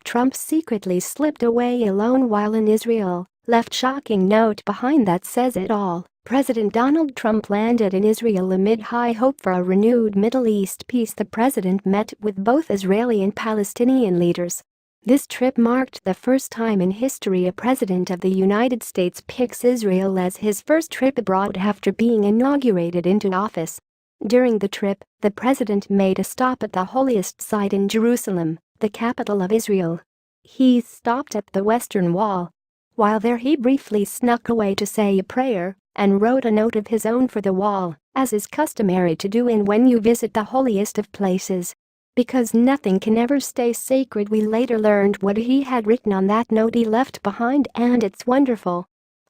Trump secretly slipped away alone while in Israel, left shocking note behind that says it all. President Donald Trump landed in Israel amid high hope for a renewed Middle East peace. The president met with both Israeli and Palestinian leaders. This trip marked the first time in history a president of the United States picks Israel as his first trip abroad after being inaugurated into office. During the trip, the president made a stop at the holiest site in Jerusalem, the capital of Israel. He stopped at the Western Wall. While there he briefly snuck away to say a prayer and wrote a note of his own for the wall, as is customary to do when you visit the holiest of places. Because nothing can ever stay sacred, we later learned what he had written on that note he left behind, and it's wonderful.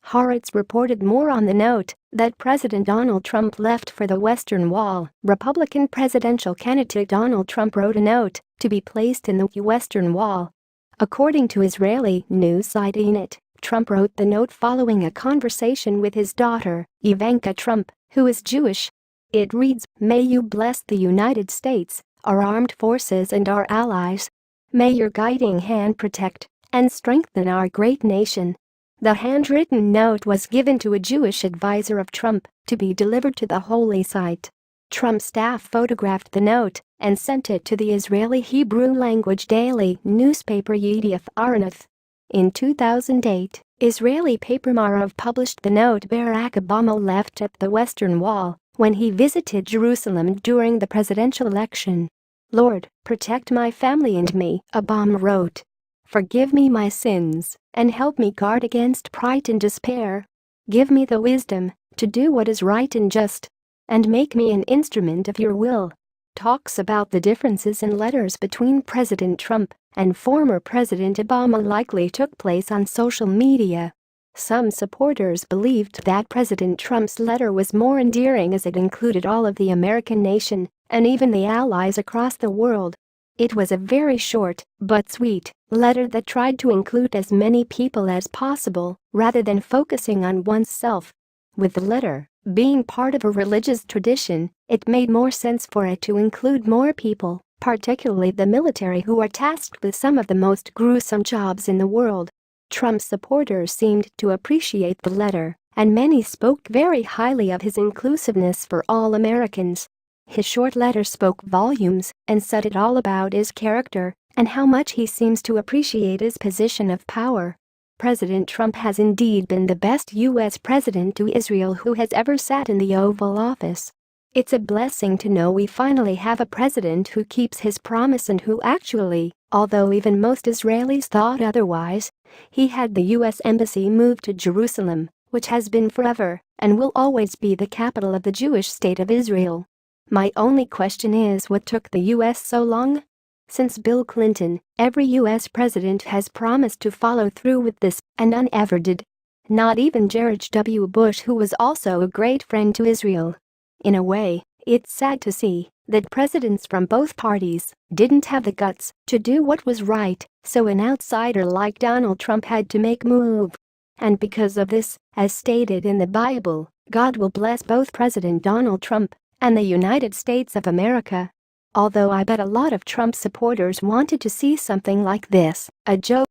Haaretz reported more on the note that President Donald Trump left for the Western Wall. Republican presidential candidate Donald Trump wrote a note to be placed in the Western Wall. According to Israeli news site Ynet, Trump wrote the note following a conversation with his daughter, Ivanka Trump, who is Jewish. It reads, "May you bless the United States, our armed forces and our allies. May your guiding hand protect and strengthen our great nation." The handwritten note was given to a Jewish advisor of Trump to be delivered to the holy site. Trump's staff photographed the note and sent it to the Israeli Hebrew-language daily newspaper Yedioth Ahronoth. In 2008, Israeli paper Maariv published the note Barack Obama left at the Western Wall when he visited Jerusalem during the presidential election. "Lord, protect my family and me," Obama wrote. "Forgive me my sins and help me guard against pride and despair. Give me the wisdom to do what is right and just, and make me an instrument of your will." Talks about the differences in letters between President Trump and former President Obama likely took place on social media. Some supporters believed that President Trump's letter was more endearing as it included all of the American nation and even the allies across the world. It was a very short but sweet letter that tried to include as many people as possible rather than focusing on oneself. With the letter being part of a religious tradition, it made more sense for it to include more people, particularly the military, who are tasked with some of the most gruesome jobs in the world. Trump's supporters seemed to appreciate the letter, and many spoke very highly of his inclusiveness for all Americans. His short letter spoke volumes and said it all about his character and how much he seems to appreciate his position of power. President Trump has indeed been the best U.S. president to Israel who has ever sat in the Oval Office. It's a blessing to know we finally have a president who keeps his promise and who actually, although even most Israelis thought otherwise, he had the U.S. Embassy moved to Jerusalem, which has been forever and will always be the capital of the Jewish state of Israel. My only question is, what took the U.S. so long? Since Bill Clinton, every U.S. president has promised to follow through with this, and none ever did. Not even George W. Bush, who was also a great friend to Israel. In a way, it's sad to see that presidents from both parties didn't have the guts to do what was right, so an outsider like Donald Trump had to make move. And because of this, as stated in the Bible, God will bless both President Donald Trump and the United States of America. Although I bet a lot of Trump supporters wanted to see something like this, a joke